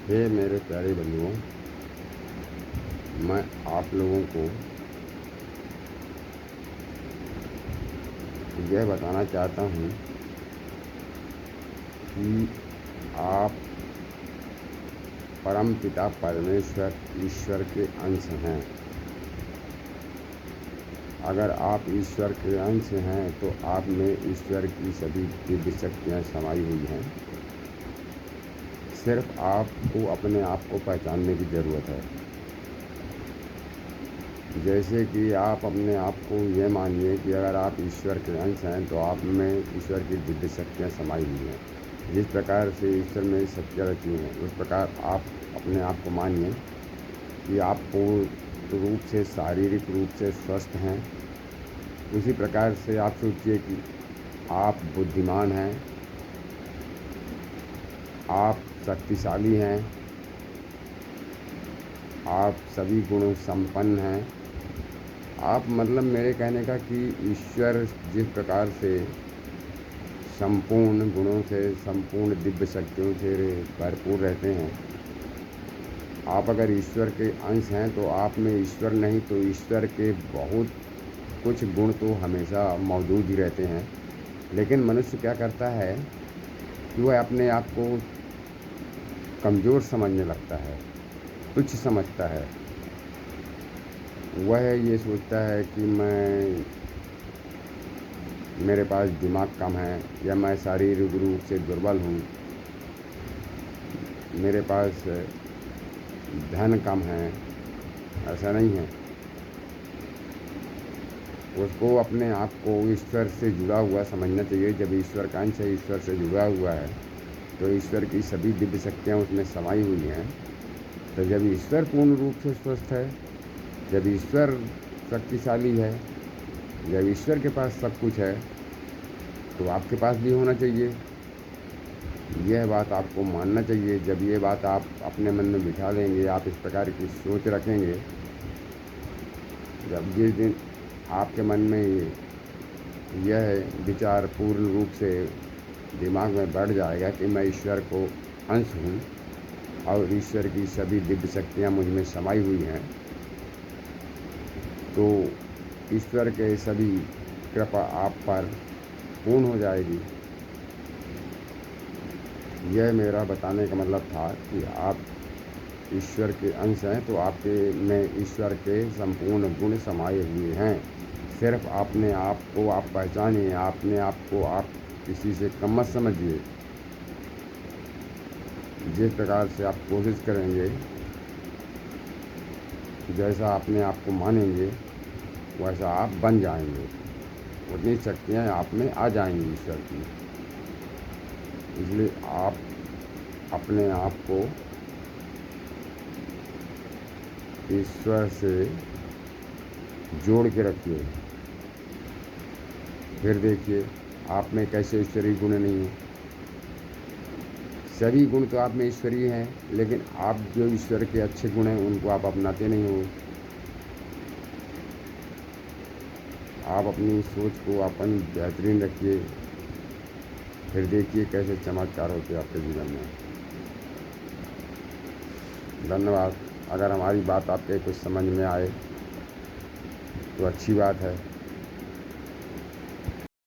हे मेरे प्यारे बंधुओं, मैं आप लोगों को यह बताना चाहता हूँ कि आप परमपिता परमेश्वर ईश्वर के अंश हैं। अगर आप ईश्वर के अंश हैं तो आप में ईश्वर की सभी दिव्य शक्तियाँ समाई हुई हैं। सिर्फ आपको अपने आप को पहचानने की ज़रूरत है। जैसे कि आप अपने आप को ये मानिए कि अगर आप ईश्वर के अंश हैं तो आप में ईश्वर की दिव्य शक्तियाँ समाई हुई हैं। जिस प्रकार से ईश्वर में शक्तियाँ रखी हैं उस प्रकार आप अपने आप को मानिए कि आप पूर्ण रूप से शारीरिक रूप से स्वस्थ हैं। उसी प्रकार से आप सोचिए कि आप बुद्धिमान हैं, आप शक्तिशाली हैं, आप सभी गुणों संपन्न हैं। आप मतलब मेरे कहने का कि ईश्वर जिस प्रकार से संपूर्ण गुणों से, संपूर्ण दिव्य शक्तियों से भरपूर रहते हैं, आप अगर ईश्वर के अंश हैं तो आप में ईश्वर नहीं तो ईश्वर के बहुत कुछ गुण तो हमेशा मौजूद ही रहते हैं। लेकिन मनुष्य क्या करता है कि वह अपने आप को कमज़ोर समझने लगता है, तुच्छ समझता है। वह ये सोचता है कि मेरे पास दिमाग कम है, या मैं शारीरिक रूप से दुर्बल हूँ, मेरे पास धन कम है। ऐसा नहीं है। उसको अपने आप को ईश्वर से जुड़ा हुआ समझना चाहिए। जब ईश्वर का अंश है, ईश्वर से जुड़ा हुआ है, तो ईश्वर की सभी दिव्य शक्तियाँ उसमें समाई हुई हैं। तो जब ईश्वर पूर्ण रूप से स्वस्थ है, जब ईश्वर शक्तिशाली है, जब ईश्वर के पास सब कुछ है, तो आपके पास भी होना चाहिए। यह बात आपको मानना चाहिए। जब ये बात आप अपने मन में बिठा लेंगे, आप इस प्रकार की सोच रखेंगे, जब जिस दिन आपके मन में यह विचार पूर्ण रूप से दिमाग में बैठ जाएगा कि मैं ईश्वर को अंश हूँ और ईश्वर की सभी दिव्य शक्तियाँ मुझ में समाई हुई हैं, तो ईश्वर के सभी कृपा आप पर पूर्ण हो जाएगी। यह मेरा बताने का मतलब था कि आप ईश्वर के अंश हैं तो आपके में ईश्वर के संपूर्ण गुण समाये हुए हैं। सिर्फ अपने आप को आप पहचानिए, अपने आप को आप किसी से कम मत समझिए। जिस प्रकार से आप कोशिश करेंगे, जैसा अपने आप को मानेंगे, वैसा आप बन जाएंगे। उतनी शक्तियाँ आप में आ जाएंगी ईश्वर की। इसलिए आप अपने आप को ईश्वर से जोड़ के रखिए। फिर देखिए आप में कैसे ईश्वरीय गुण नहीं हैं। सभी गुण तो आप में ईश्वरीय हैं, लेकिन आप जो ईश्वर के अच्छे गुण हैं उनको आप अपनाते नहीं हो। आप अपनी सोच को अपन बेहतरीन रखिए, फिर देखिए कैसे चमत्कार होते हैं आपके जीवन में। धन्यवाद। अगर हमारी बात आपके कुछ समझ में आए तो अच्छी बात है।